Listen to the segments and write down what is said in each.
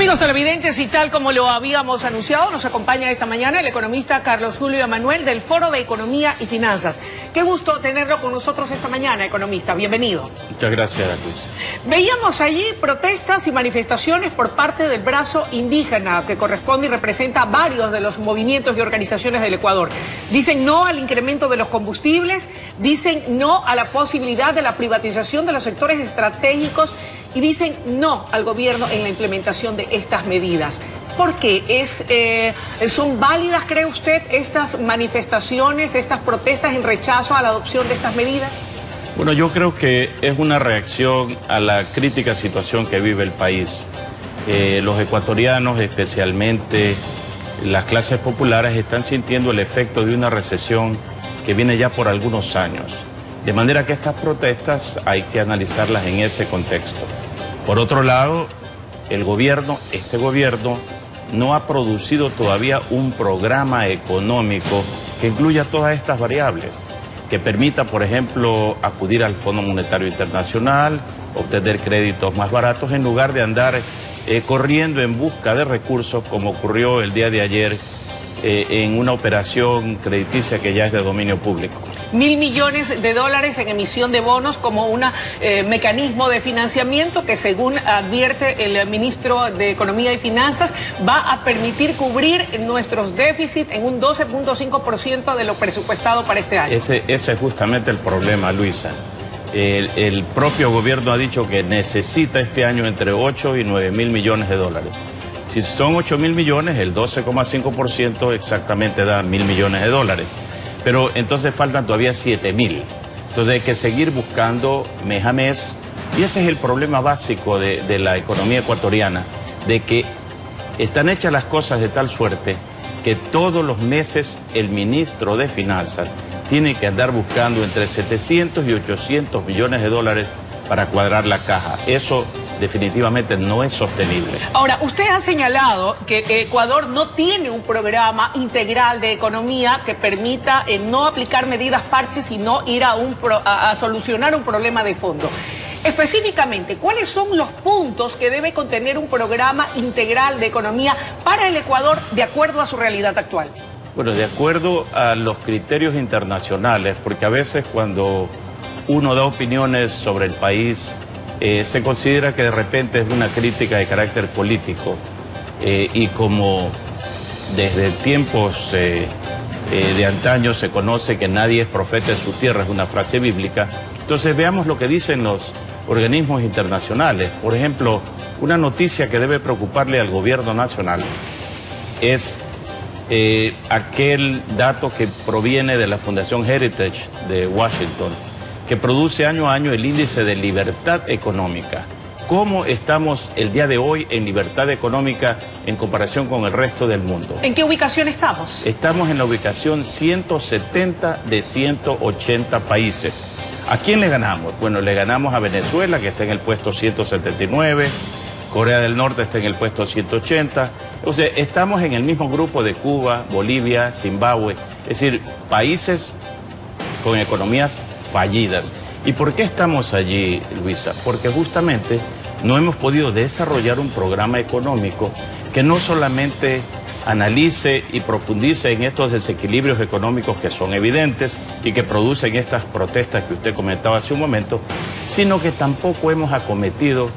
Amigos televidentes, y tal como lo habíamos anunciado, nos acompaña esta mañana el economista Carlos Julio Emanuel del Foro de Economía y Finanzas. Qué gusto tenerlo con nosotros esta mañana, economista. Bienvenido. Muchas gracias, Luis. Veíamos allí protestas y manifestaciones por parte del brazo indígena, que corresponde y representa a varios de los movimientos y organizaciones del Ecuador. Dicen no al incremento de los combustibles, dicen no a la posibilidad de la privatización de los sectores estratégicos y dicen no al gobierno en la implementación de estas medidas. ¿Por qué? ¿Son válidas, cree usted, estas manifestaciones, estas protestas en rechazo a la adopción de estas medidas? Bueno, yo creo que es una reacción a la crítica situación que vive el país. Los ecuatorianos, especialmente las clases populares, están sintiendo el efecto de una recesión que viene ya por algunos años. De manera que estas protestas hay que analizarlas en ese contexto. Por otro lado, este gobierno no ha producido todavía un programa económico que incluya todas estas variables, que permita, por ejemplo, acudir al Fondo Monetario Internacional, obtener créditos más baratos, en lugar de andar corriendo en busca de recursos, como ocurrió el día de ayer en una operación crediticia que ya es de dominio público. $1.000 millones en emisión de bonos como un mecanismo de financiamiento que, según advierte el ministro de Economía y Finanzas, va a permitir cubrir nuestros déficits en un 12.5% de lo presupuestado para este año. Ese es justamente el problema, Luisa. El propio gobierno ha dicho que necesita este año entre 8 y 9.000 millones de dólares. Si son 8.000 millones, el 12,5% exactamente da 1.000 millones de dólares. Pero entonces faltan todavía 7.000. Entonces hay que seguir buscando mes a mes. Y ese es el problema básico de la economía ecuatoriana, de que están hechas las cosas de tal suerte que todos los meses el ministro de Finanzas tiene que andar buscando entre 700 y 800 millones de dólares para cuadrar la caja. Eso definitivamente no es sostenible. Ahora, usted ha señalado que Ecuador no tiene un programa integral de economía que permita no aplicar medidas parches, sino ir a solucionar un problema de fondo. Específicamente, ¿cuáles son los puntos que debe contener un programa integral de economía para el Ecuador de acuerdo a su realidad actual? Bueno, de acuerdo a los criterios internacionales, porque a veces cuando uno da opiniones sobre el país, se considera que de repente es una crítica de carácter político y como desde tiempos de antaño se conoce que nadie es profeta en su tierra, es una frase bíblica. Entonces veamos lo que dicen los organismos internacionales. Por ejemplo, una noticia que debe preocuparle al gobierno nacional es aquel dato que proviene de la Fundación Heritage de Washington, que produce año a año el índice de libertad económica. ¿Cómo estamos el día de hoy en libertad económica en comparación con el resto del mundo? ¿En qué ubicación estamos? Estamos en la ubicación 170 de 180 países. ¿A quién le ganamos? Bueno, le ganamos a Venezuela, que está en el puesto 179, Corea del Norte está en el puesto 180. O sea, estamos en el mismo grupo de Cuba, Bolivia, Zimbabue, es decir, países con economías fallidas. ¿Y por qué estamos allí, Luisa? Porque justamente no hemos podido desarrollar un programa económico que no solamente analice y profundice en estos desequilibrios económicos que son evidentes y que producen estas protestas que usted comentaba hace un momento, sino que tampoco hemos acometido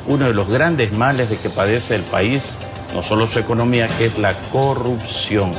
uno de los grandes males de que padece el país, no solo su economía, que es la corrupción.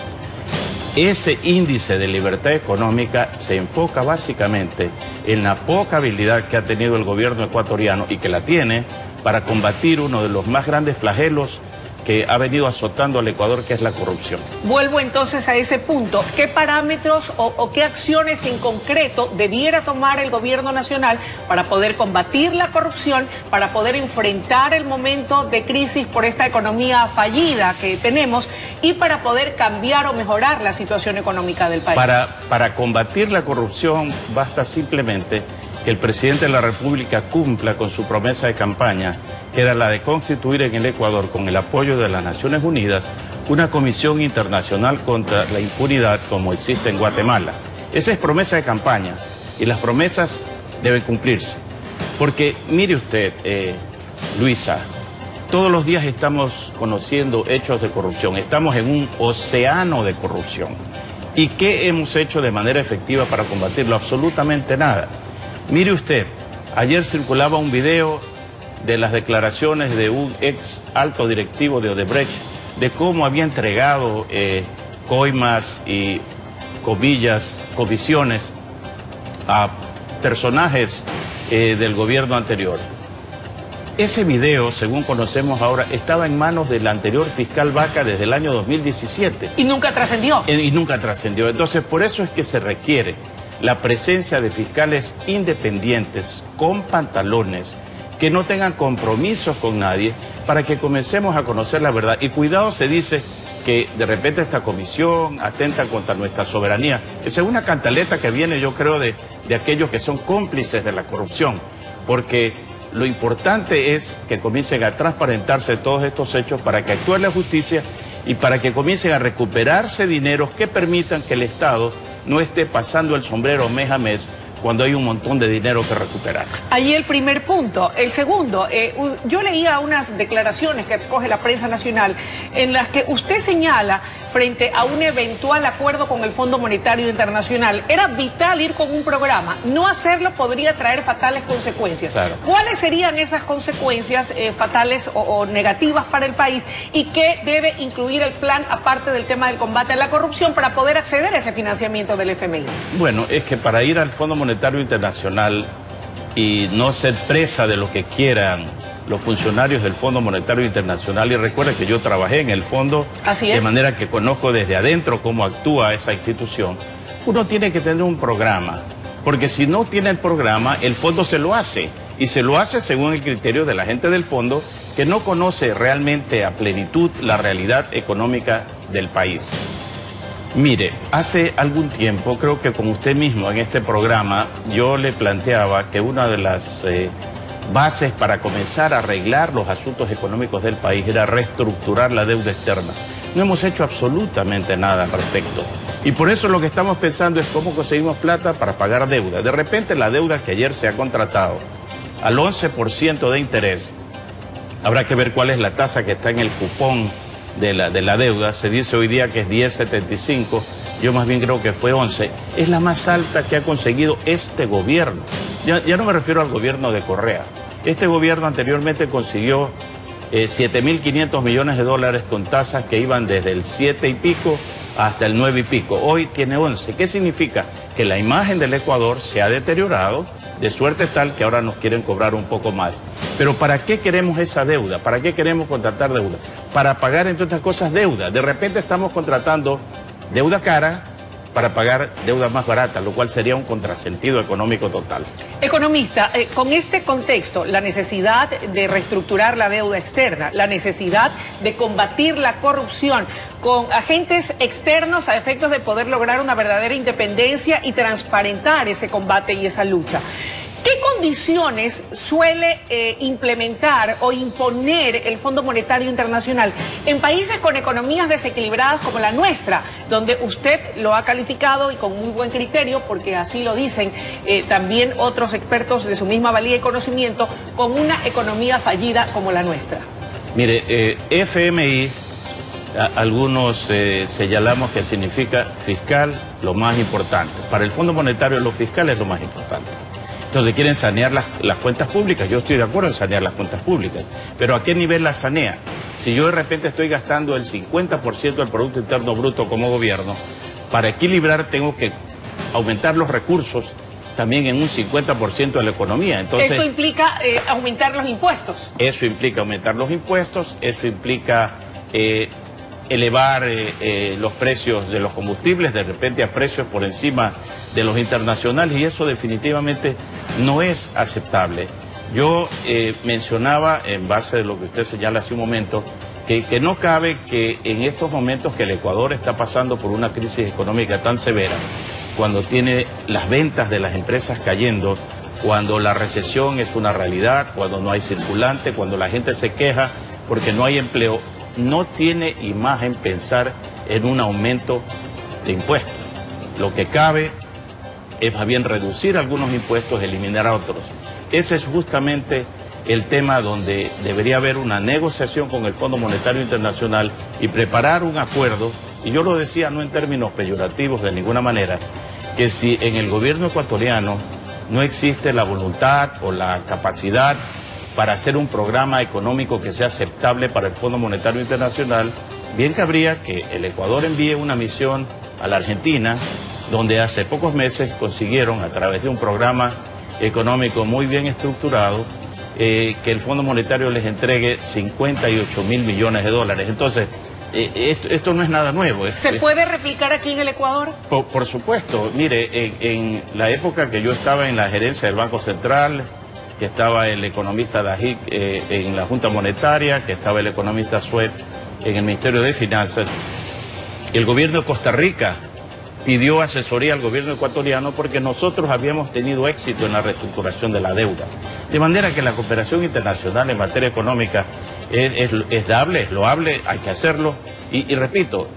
Ese índice de libertad económica se enfoca básicamente en la poca habilidad que ha tenido el gobierno ecuatoriano y que la tiene para combatir uno de los más grandes flagelos que ha venido azotando al Ecuador, que es la corrupción. Vuelvo entonces a ese punto. ¿Qué parámetros o qué acciones en concreto debiera tomar el gobierno nacional para poder combatir la corrupción, para poder enfrentar el momento de crisis por esta economía fallida que tenemos y para poder cambiar o mejorar la situación económica del país? Para combatir la corrupción basta simplemente que el presidente de la República cumpla con su promesa de campaña, que era la de constituir en el Ecuador, con el apoyo de las Naciones Unidas, una comisión internacional contra la impunidad como existe en Guatemala. Esa es promesa de campaña y las promesas deben cumplirse. Porque mire usted, Luisa, Todos los días estamos conociendo hechos de corrupción, estamos en un océano de corrupción. ¿Y qué hemos hecho de manera efectiva para combatirlo? Absolutamente nada. Mire usted, ayer circulaba un video de las declaraciones de un ex alto directivo de Odebrecht, de cómo había entregado coimas y comisiones a personajes del gobierno anterior. Ese video, según conocemos ahora, estaba en manos del anterior fiscal Vaca desde el año 2017. Y nunca trascendió. Y nunca trascendió. Entonces, por eso es que se requiere la presencia de fiscales independientes, con pantalones, que no tengan compromisos con nadie, para que comencemos a conocer la verdad. Y cuidado, se dice que de repente esta comisión atenta contra nuestra soberanía. Esa es una cantaleta que viene, yo creo, de aquellos que son cómplices de la corrupción, porque lo importante es que comiencen a transparentarse todos estos hechos para que actúe la justicia y para que comiencen a recuperarse dineros que permitan que el Estado no esté pasando el sombrero mes a mes cuando hay un montón de dinero que recuperar. Ahí el primer punto. El segundo, yo leía unas declaraciones que recoge la prensa nacional en las que usted señala, frente a un eventual acuerdo con el Fondo Monetario Internacional, era vital ir con un programa. No hacerlo podría traer fatales consecuencias. Claro. ¿Cuáles serían esas consecuencias fatales o negativas para el país? ¿Y qué debe incluir el plan, aparte del tema del combate a la corrupción, para poder acceder a ese financiamiento del FMI? Bueno, es que para ir al Fondo Monetario Internacional y no ser presa de lo que quieran los funcionarios del Fondo Monetario Internacional, y recuerden que yo trabajé en el fondo, de manera que conozco desde adentro cómo actúa esa institución, uno tiene que tener un programa, porque si no tiene el programa, el fondo se lo hace, y se lo hace según el criterio de la gente del fondo, que no conoce realmente a plenitud la realidad económica del país. Mire, hace algún tiempo, creo que con usted mismo en este programa, yo le planteaba que una de las bases para comenzar a arreglar los asuntos económicos del país era reestructurar la deuda externa. No hemos hecho absolutamente nada al respecto. Y por eso lo que estamos pensando es cómo conseguimos plata para pagar deuda. De repente la deuda que ayer se ha contratado al 11% de interés, habrá que ver cuál es la tasa que está en el cupón de la deuda. Se dice hoy día que es 10,75, yo más bien creo que fue 11. Es la más alta que ha conseguido este gobierno. Ya no me refiero al gobierno de Correa. Este gobierno anteriormente consiguió 7.500 millones de dólares con tasas que iban desde el 7 y pico hasta el 9 y pico. Hoy tiene 11. ¿Qué significa? Que la imagen del Ecuador se ha deteriorado de suerte tal que ahora nos quieren cobrar un poco más. Pero ¿para qué queremos esa deuda? ¿Para qué queremos contratar deuda? Para pagar, entre otras cosas, deuda. De repente estamos contratando deuda cara para pagar deuda más barata, lo cual sería un contrasentido económico total. Economista, con este contexto, la necesidad de reestructurar la deuda externa, la necesidad de combatir la corrupción con agentes externos a efectos de poder lograr una verdadera independencia y transparentar ese combate y esa lucha. ¿Qué condiciones suele implementar o imponer el Fondo Monetario Internacional en países con economías desequilibradas como la nuestra, donde usted lo ha calificado y con muy buen criterio, porque así lo dicen también otros expertos de su misma valía y conocimiento, con una economía fallida como la nuestra? Mire, FMI, algunos señalamos que significa fiscal lo más importante. Para el Fondo Monetario lo fiscal es lo más importante. Entonces quieren sanear las cuentas públicas. Yo estoy de acuerdo en sanear las cuentas públicas. Pero ¿a qué nivel las sanea? Si yo de repente estoy gastando el 50% del Producto Interno Bruto como gobierno, para equilibrar tengo que aumentar los recursos también en un 50% de la economía. Entonces, ¿esto implica aumentar los impuestos? Eso implica aumentar los impuestos, eso implica elevar los precios de los combustibles, de repente a precios por encima de los internacionales, y eso definitivamente no es aceptable. Yo mencionaba, en base de lo que usted señala hace un momento, que no cabe que en estos momentos que el Ecuador está pasando por una crisis económica tan severa, cuando tiene las ventas de las empresas cayendo, cuando la recesión es una realidad, cuando no hay circulante, cuando la gente se queja porque no hay empleo, no tiene imagen pensar en un aumento de impuestos. Lo que cabe es más bien reducir algunos impuestos, eliminar a otros. Esa es justamente el tema donde debería haber una negociación con el Fondo Monetario Internacional y preparar un acuerdo, y yo lo decía no en términos peyorativos de ninguna manera, que si en el gobierno ecuatoriano no existe la voluntad o la capacidad para hacer un programa económico que sea aceptable para el Fondo Monetario Internacional, bien cabría que el Ecuador envíe una misión a la Argentina, donde hace pocos meses consiguieron, a través de un programa económico muy bien estructurado, que el Fondo Monetario les entregue 58.000 millones de dólares. Entonces, esto no es nada nuevo. ¿Se puede replicar aquí en el Ecuador? Por supuesto. Mire, en la época que yo estaba en la gerencia del Banco Central, que estaba el economista Dajic en la Junta Monetaria, que estaba el economista Suet en el Ministerio de Finanzas, el gobierno de Costa Rica pidió asesoría al gobierno ecuatoriano porque nosotros habíamos tenido éxito en la reestructuración de la deuda. De manera que la cooperación internacional en materia económica es dable, es loable, hay que hacerlo. Y repito,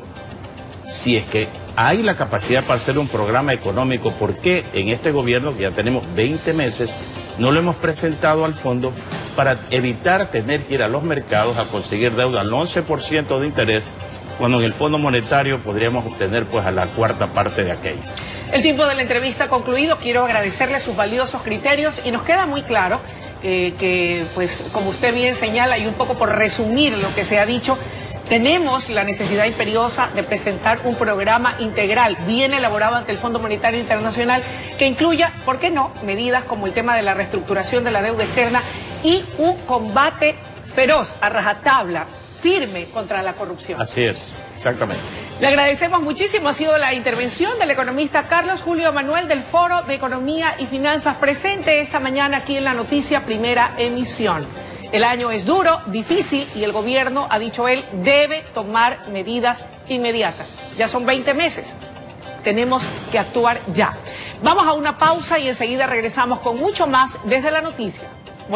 si es que hay la capacidad para hacer un programa económico, ¿por qué en este gobierno, que ya tenemos 20 meses, no lo hemos presentado al fondo para evitar tener que ir a los mercados a conseguir deuda al 11% de interés, cuando en el Fondo Monetario podríamos obtener pues a la cuarta parte de aquello? El tiempo de la entrevista ha concluido. Quiero agradecerle sus valiosos criterios y nos queda muy claro que, pues, como usted bien señala, y un poco por resumir lo que se ha dicho, tenemos la necesidad imperiosa de presentar un programa integral, bien elaborado ante el Fondo Monetario Internacional, que incluya, ¿por qué no?, medidas como el tema de la reestructuración de la deuda externa y un combate feroz, a rajatabla, firme contra la corrupción. Así es, exactamente. Le agradecemos muchísimo. Ha sido la intervención del economista Carlos Julio Manuel del Foro de Economía y Finanzas, presente esta mañana aquí en La Noticia, primera emisión. El año es duro, difícil, y el gobierno, ha dicho él, debe tomar medidas inmediatas. Ya son 20 meses. Tenemos que actuar ya. Vamos a una pausa y enseguida regresamos con mucho más desde La Noticia.